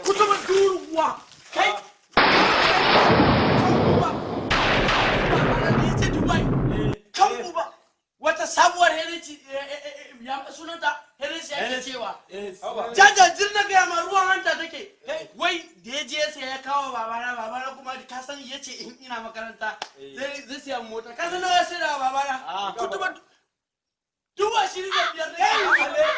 Kutuba duruwa kai kan uba wata sabuwar hereci ya sunanta hereci ya cewa jajajir na gaya ma ruwan hanta take wai da ya je sai ya kawo babana kuma ka san ya ce in ina makaranta zai siya mota ka san nawa sai da babana kutuba duba 25 ne